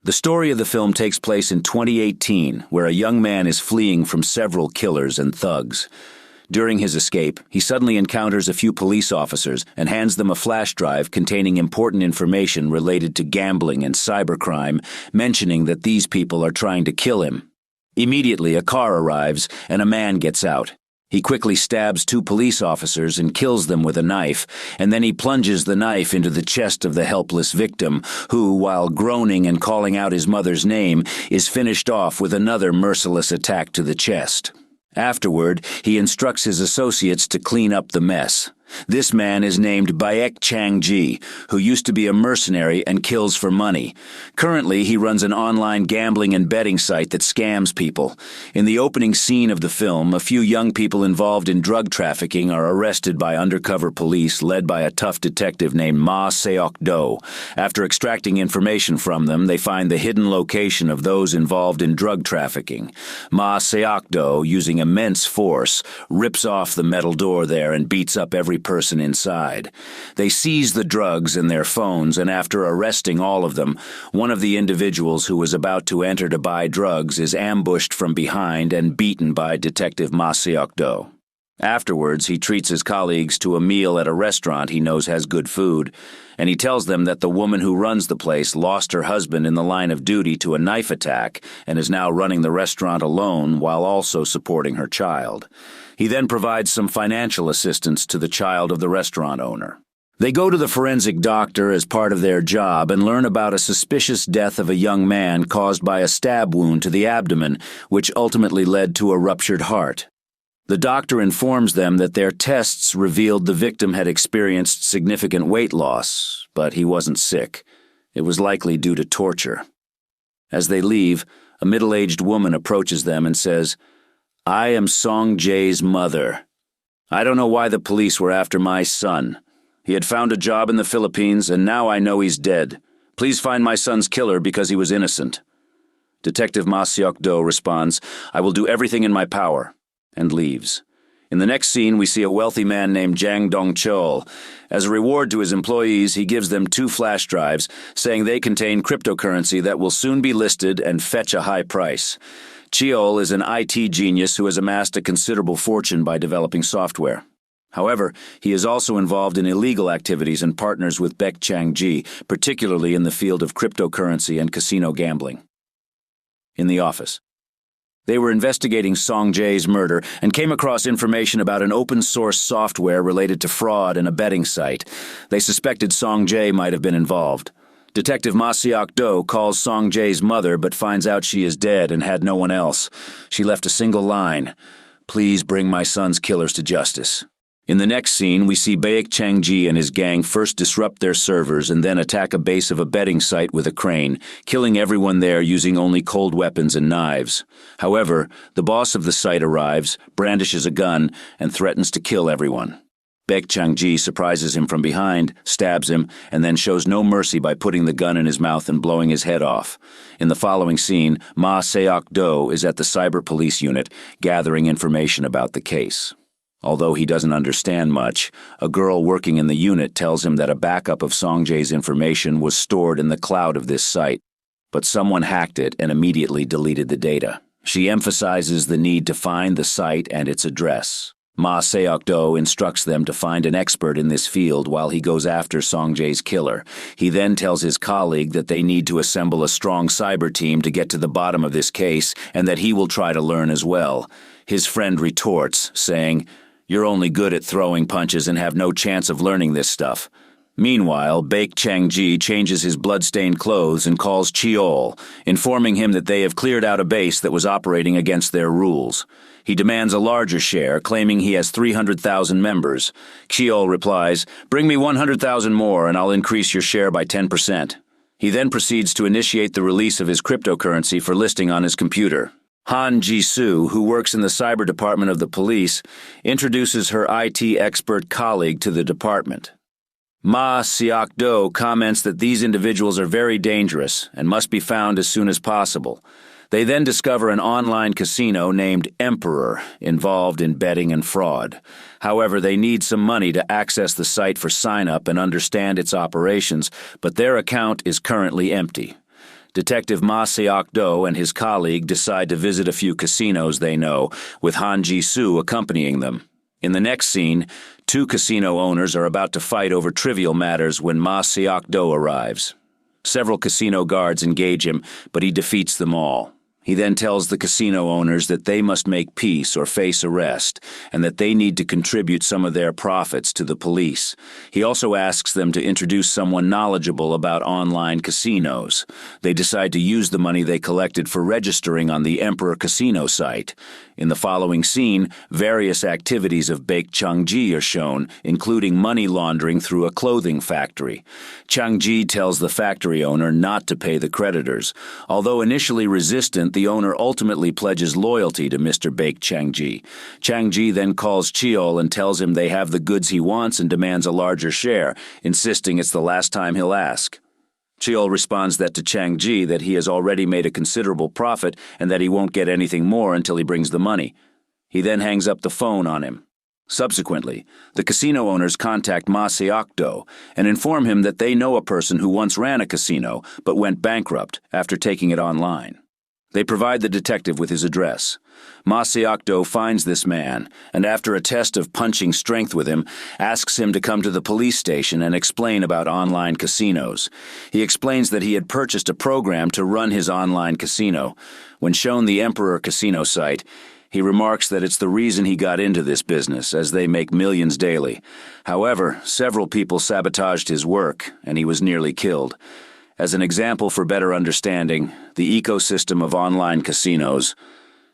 The story of the film takes place in 2018, where a young man is fleeing from several killers and thugs. During his escape, he suddenly encounters a few police officers and hands them a flash drive containing important information related to gambling and cybercrime, mentioning that these people are trying to kill him. Immediately, a car arrives and a man gets out. He quickly stabs 2 police officers and kills them with a knife, and then he plunges the knife into the chest of the helpless victim, who, while groaning and calling out his mother's name, is finished off with another merciless attack to the chest. Afterward, he instructs his associates to clean up the mess. This man is named Baek Chang-ji, who used to be a mercenary and kills for money. Currently, he runs an online gambling and betting site that scams people. In the opening scene of the film, a few young people involved in drug trafficking are arrested by undercover police led by a tough detective named Ma Seok-do. After extracting information from them, they find the hidden location of those involved in drug trafficking. Ma Seok-do, using immense force, rips off the metal door there and beats up every person inside. They seize the drugs and their phones, and after arresting all of them, one of the individuals who was about to enter to buy drugs is ambushed from behind and beaten by Detective Ma Seok-do. Afterwards, he treats his colleagues to a meal at a restaurant he knows has good food, and he tells them that the woman who runs the place lost her husband in the line of duty to a knife attack and is now running the restaurant alone while also supporting her child. He then provides some financial assistance to the child of the restaurant owner. They go to the forensic doctor as part of their job and learn about a suspicious death of a young man caused by a stab wound to the abdomen, which ultimately led to a ruptured heart. The doctor informs them that their tests revealed the victim had experienced significant weight loss, but he wasn't sick. It was likely due to torture. As they leave, a middle-aged woman approaches them and says, "I am Song Jae's mother. I don't know why the police were after my son. He had found a job in the Philippines, and now I know he's dead. Please find my son's killer because he was innocent." Detective Ma Seok-do responds, "I will do everything in my power," and leaves. In the next scene, we see a wealthy man named Jang Dong-chol. As a reward to his employees, he gives them 2 flash drives, saying they contain cryptocurrency that will soon be listed and fetch a high price. Cheol is an IT genius who has amassed a considerable fortune by developing software. However, he is also involved in illegal activities and partners with Baek Chang-ji, particularly in the field of cryptocurrency and casino gambling. In the office. They were investigating Song Jae's murder and came across information about an open-source software related to fraud and a betting site. They suspected Song Jae might have been involved. Detective Ma Seok-do calls Song Jae's mother but finds out she is dead and had no one else. She left a single line, "Please bring my son's killers to justice." In the next scene, we see Baek Chang-ji and his gang first disrupt their servers and then attack a base of a betting site with a crane, killing everyone there using only cold weapons and knives. However, the boss of the site arrives, brandishes a gun, and threatens to kill everyone. Baek Chang-ji surprises him from behind, stabs him, and then shows no mercy by putting the gun in his mouth and blowing his head off. In the following scene, Ma Seok-do is at the cyber police unit, gathering information about the case. Although he doesn't understand much, a girl working in the unit tells him that a backup of Song Jae's information was stored in the cloud of this site, but someone hacked it and immediately deleted the data. She emphasizes the need to find the site and its address. Ma Seok-do instructs them to find an expert in this field while he goes after Song Jae's killer. He then tells his colleague that they need to assemble a strong cyber team to get to the bottom of this case and that he will try to learn as well. His friend retorts, saying, "You're only good at throwing punches and have no chance of learning this stuff." Meanwhile, Baek Chang-ji changes his blood-stained clothes and calls Cheol, informing him that they have cleared out a base that was operating against their rules. He demands a larger share, claiming he has 300,000 members. Cheol replies, "Bring me 100,000 more and I'll increase your share by 10%. He then proceeds to initiate the release of his cryptocurrency for listing on his computer. Han Ji-soo, who works in the cyber department of the police, introduces her IT expert colleague to the department. Ma Seok-do comments that these individuals are very dangerous and must be found as soon as possible. They then discover an online casino named Emperor, involved in betting and fraud. However, they need some money to access the site for sign-up and understand its operations, but their account is currently empty. Detective Ma Seok-do and his colleague decide to visit a few casinos they know, with Han Ji-soo accompanying them. In the next scene, two casino owners are about to fight over trivial matters when Ma Seok-do arrives. Several casino guards engage him, but he defeats them all. He then tells the casino owners that they must make peace or face arrest, and that they need to contribute some of their profits to the police. He also asks them to introduce someone knowledgeable about online casinos. They decide to use the money they collected for registering on the Emperor Casino site. In the following scene, various activities of Baek Chung-ji are shown, including money laundering through a clothing factory. Chung-ji tells the factory owner not to pay the creditors. Although initially resistant, the owner ultimately pledges loyalty to Mr. Baek Chung-ji. Chung-ji then calls Cheol and tells him they have the goods he wants and demands a larger share, insisting it's the last time he'll ask. Cheol responds that to Chung-ji that he has already made a considerable profit and that he won't get anything more until he brings the money. He then hangs up the phone on him. Subsequently, the casino owners contact Ma Seok-do and inform him that they know a person who once ran a casino but went bankrupt after taking it online. They provide the detective with his address. Ma Seok-do finds this man, and after a test of punching strength with him, asks him to come to the police station and explain about online casinos. He explains that he had purchased a program to run his online casino. When shown the Emperor Casino site, he remarks that it's the reason he got into this business, as they make millions daily. However, several people sabotaged his work, and he was nearly killed. As an example for better understanding the ecosystem of online casinos,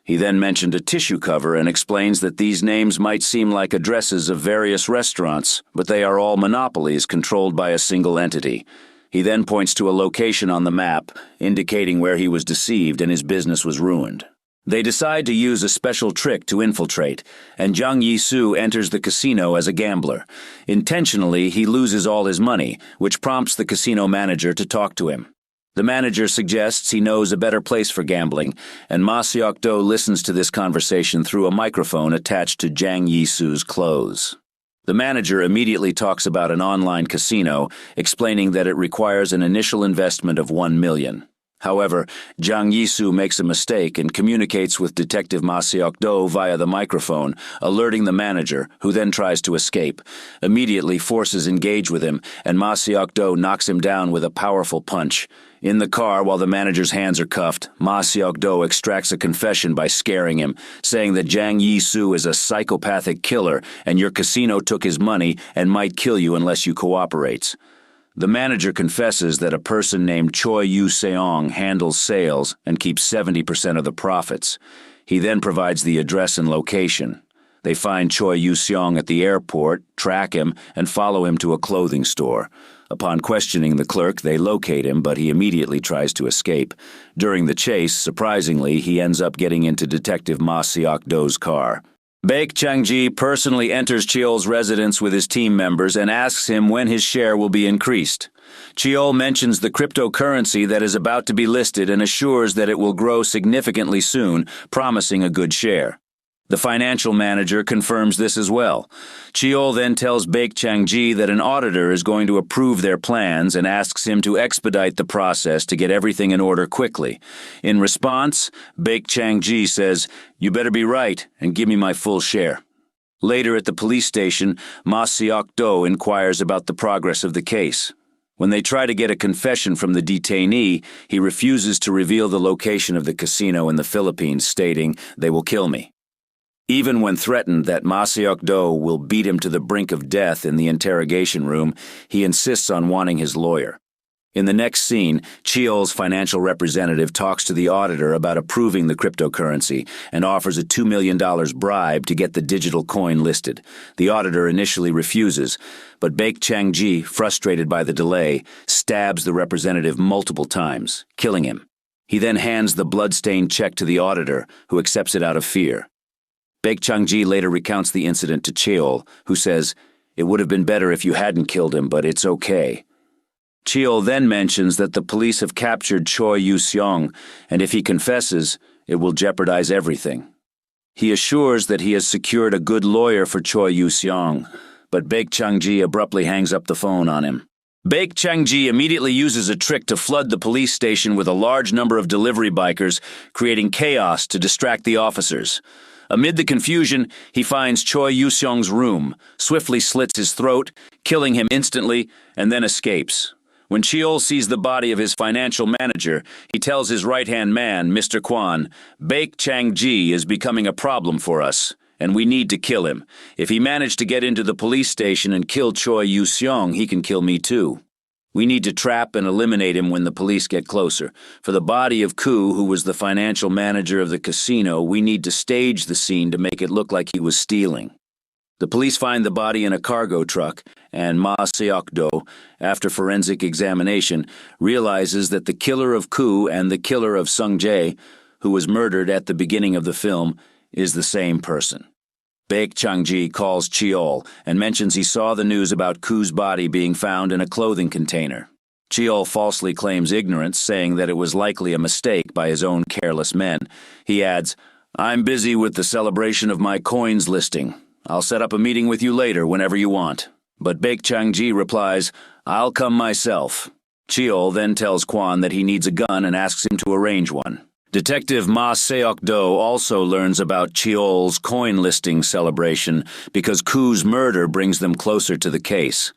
he then mentioned a tissue cover and explains that these names might seem like addresses of various restaurants, but they are all monopolies controlled by a single entity. He then points to a location on the map, indicating where he was deceived and his business was ruined. They decide to use a special trick to infiltrate, and Jang Yi-soo enters the casino as a gambler. Intentionally, he loses all his money, which prompts the casino manager to talk to him. The manager suggests he knows a better place for gambling, and Ma Seok-do listens to this conversation through a microphone attached to Jang Yi-soo's clothes. The manager immediately talks about an online casino, explaining that it requires an initial investment of $1 million. However, Jang Yi-soo makes a mistake and communicates with Detective Ma Seok-do via the microphone, alerting the manager, who then tries to escape. Immediately, forces engage with him, and Ma Seok-do knocks him down with a powerful punch. In the car, while the manager's hands are cuffed, Ma Seok-do extracts a confession by scaring him, saying that Jang Yi-soo is a psychopathic killer and your casino took his money and might kill you unless you cooperate. The manager confesses that a person named Choi Yu-seong handles sales and keeps 70% of the profits. He then provides the address and location. They find Choi Yu-seong at the airport, track him, and follow him to a clothing store. Upon questioning the clerk, they locate him, but he immediately tries to escape. During the chase, surprisingly, he ends up getting into Detective Ma Seok-do's car. Baek Chung-ji personally enters Cheol's residence with his team members and asks him when his share will be increased. Cheol mentions the cryptocurrency that is about to be listed and assures that it will grow significantly soon, promising a good share. The financial manager confirms this as well. Cheol then tells Baek Chung-ji that an auditor is going to approve their plans and asks him to expedite the process to get everything in order quickly. In response, Baek Chung-ji says, "You better be right and give me my full share." Later at the police station, Ma Seok-do inquires about the progress of the case. When they try to get a confession from the detainee, he refuses to reveal the location of the casino in the Philippines, stating, "They will kill me." Even when threatened that Ma Seok-do will beat him to the brink of death in the interrogation room, he insists on wanting his lawyer. In the next scene, Cheol's financial representative talks to the auditor about approving the cryptocurrency and offers a $2 million bribe to get the digital coin listed. The auditor initially refuses, but Baek Chung-ji, frustrated by the delay, stabs the representative multiple times, killing him. He then hands the blood-stained check to the auditor, who accepts it out of fear. Baek Chung-ji later recounts the incident to Cheol, who says, "It would have been better if you hadn't killed him, but it's okay." Cheol then mentions that the police have captured Choi Yu-seong, and if he confesses, it will jeopardize everything. He assures that he has secured a good lawyer for Choi Yu-seong, but Baek Chung-ji abruptly hangs up the phone on him. Baek Chang-ji immediately uses a trick to flood the police station with a large number of delivery bikers, creating chaos to distract the officers. Amid the confusion, he finds Choi Yu-seong's room, swiftly slits his throat, killing him instantly, and then escapes. When Cheol sees the body of his financial manager, he tells his right-hand man, Mr. Kwon, "Baek Chang-ji is becoming a problem for us, and we need to kill him. If he managed to get into the police station and kill Choi Yu-seong, he can kill me too. We need to trap and eliminate him when the police get closer. For the body of Koo, who was the financial manager of the casino, we need to stage the scene to make it look like he was stealing." The police find the body in a cargo truck, and Ma Seok-do, after forensic examination, realizes that the killer of Koo and the killer of Sung-jae, who was murdered at the beginning of the film, is the same person. Baek Chang-ji calls Cheol and mentions he saw the news about Koo's body being found in a clothing container. Cheol falsely claims ignorance, saying that it was likely a mistake by his own careless men. He adds, "I'm busy with the celebration of my coins listing. I'll set up a meeting with you later whenever you want." But Baek Chang-ji replies, "I'll come myself." Cheol then tells Kwon that he needs a gun and asks him to arrange one. Detective Ma Seok-do also learns about Cheol's coin listing celebration because Koo's murder brings them closer to the case.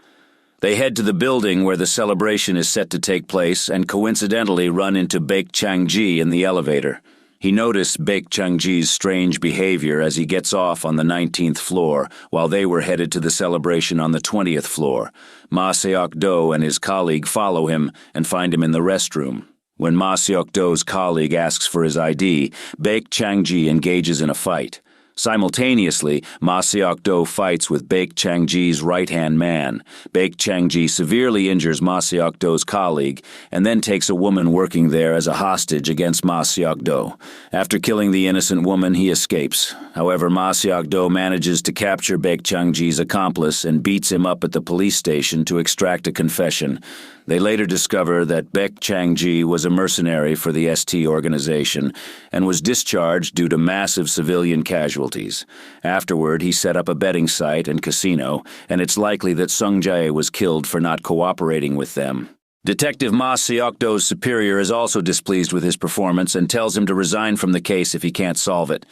They head to the building where the celebration is set to take place and coincidentally run into Baek Chang-ji in the elevator. He noticed Baek Chang-ji's strange behavior as he gets off on the 19th floor while they were headed to the celebration on the 20th floor. Ma Seok-do and his colleague follow him and find him in the restroom. When Ma Seok-do's colleague asks for his ID, Baek Chang-ji engages in a fight. Simultaneously, Ma Seok-do fights with Baek Chang-ji's right-hand man. Baek Chang-ji severely injures Ma Seok-do's colleague and then takes a woman working there as a hostage against Ma Seok-do. After killing the innocent woman, he escapes. However, Ma Seok-do manages to capture Baek Chang-ji's accomplice and beats him up at the police station to extract a confession. They later discover that Baek Chang-ji was a mercenary for the ST organization and was discharged due to massive civilian casualties. Afterward, he set up a betting site and casino, and it's likely that Sung-jae was killed for not cooperating with them. Detective Ma Seok-do's superior is also displeased with his performance and tells him to resign from the case if he can't solve it.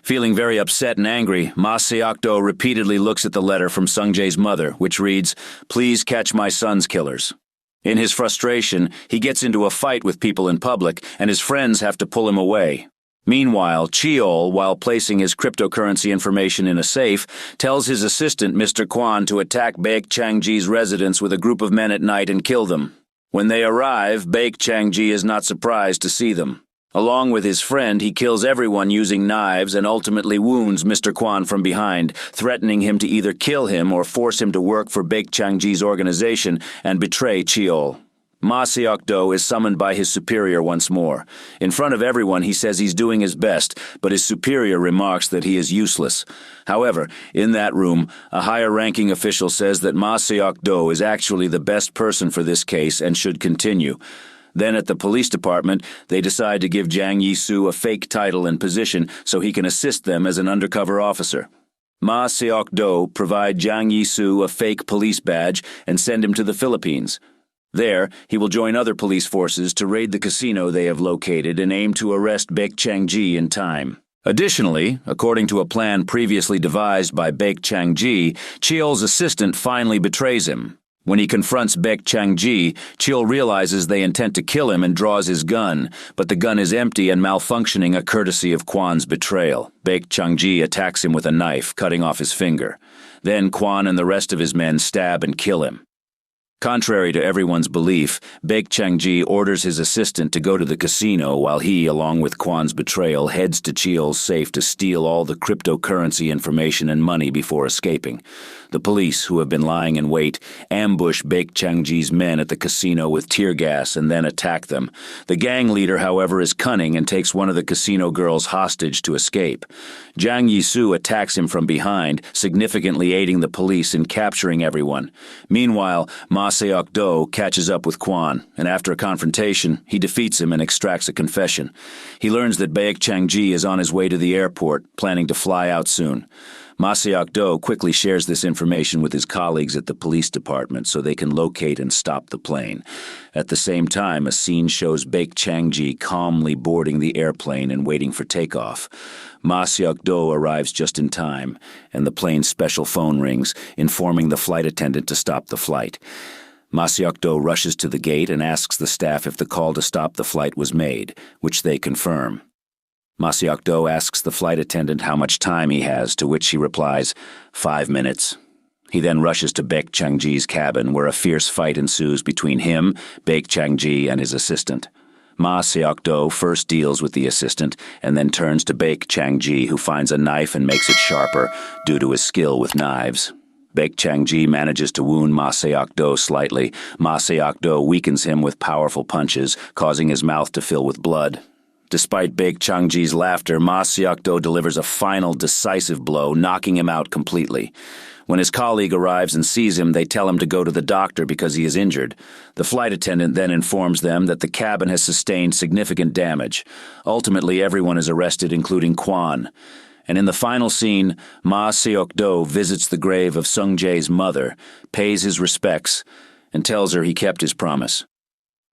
Feeling very upset and angry, Ma Seok-do repeatedly looks at the letter from Sung-jae's mother, which reads, "Please catch my son's killers." In his frustration, he gets into a fight with people in public, and his friends have to pull him away. Meanwhile, Cheol, while placing his cryptocurrency information in a safe, tells his assistant, Mr. Kwon, to attack Baek Chang-ji's residence with a group of men at night and kill them. When they arrive, Baek Chang-ji is not surprised to see them. Along with his friend, he kills everyone using knives and ultimately wounds Mr. Kwon from behind, threatening him to either kill him or force him to work for Baek Chang-ji's organization and betray Cheol. Ma Seok-do is summoned by his superior once more. In front of everyone, he says he's doing his best, but his superior remarks that he is useless. However, in that room, a higher-ranking official says that Ma Seok-do is actually the best person for this case and should continue. Then at the police department, they decide to give Jang Yi-soo a fake title and position so he can assist them as an undercover officer. Ma Seok-do provide Jang Yi-soo a fake police badge and send him to the Philippines. There, he will join other police forces to raid the casino they have located and aim to arrest Baek Chang-ji in time. Additionally, according to a plan previously devised by Baek Chang-ji, Cheol's assistant finally betrays him. When he confronts Baek Chang-ji, Cheol realizes they intend to kill him and draws his gun, but the gun is empty and malfunctioning, a courtesy of Kwon's betrayal. Baek Chang-ji attacks him with a knife, cutting off his finger. Then Kwon and the rest of his men stab and kill him. Contrary to everyone's belief, Baek Chang-ji orders his assistant to go to the casino while he, along with Kwon's betrayal, heads to Cheol's safe to steal all the cryptocurrency information and money before escaping. The police, who have been lying in wait, ambush Baek Chang-ji's men at the casino with tear gas and then attack them. The gang leader, however, is cunning and takes one of the casino girls hostage to escape. Jang Yi-soo attacks him from behind, significantly aiding the police in capturing everyone. Meanwhile, Ma Seok-do catches up with Kwon, and after a confrontation, he defeats him and extracts a confession. He learns that Baek Chang-ji is on his way to the airport, planning to fly out soon. Ma Seok-do quickly shares this information with his colleagues at the police department so they can locate and stop the plane. At the same time, a scene shows Baek Chang-ji calmly boarding the airplane and waiting for takeoff. Ma Seok-do arrives just in time, and the plane's special phone rings, informing the flight attendant to stop the flight. Ma Seok-do rushes to the gate and asks the staff if the call to stop the flight was made, which they confirm. Ma Seok-do asks the flight attendant how much time he has, to which she replies, 5 minutes. He then rushes to Baek Chang-ji's cabin, where a fierce fight ensues between him, Baek Chang-ji, and his assistant. Ma Seok-do first deals with the assistant, and then turns to Baek Chang-ji, who finds a knife and makes it sharper, due to his skill with knives. Baek Chang-ji manages to wound Ma Seok-do slightly. Ma Seok-do weakens him with powerful punches, causing his mouth to fill with blood. Despite Baek Chang-ji's laughter, Ma Seok-do delivers a final, decisive blow, knocking him out completely. When his colleague arrives and sees him, they tell him to go to the doctor because he is injured. The flight attendant then informs them that the cabin has sustained significant damage. Ultimately, everyone is arrested, including Kwan. And in the final scene, Ma Seok-do visits the grave of Sung-jae's mother, pays his respects, and tells her he kept his promise.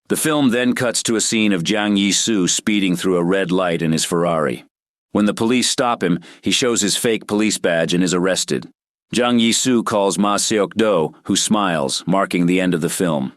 The film then cuts to a scene of Jang Yi-soo speeding through a red light in his Ferrari. When the police stop him, he shows his fake police badge and is arrested. Jang Yi-soo calls Ma Seok-do, who smiles, marking the end of the film.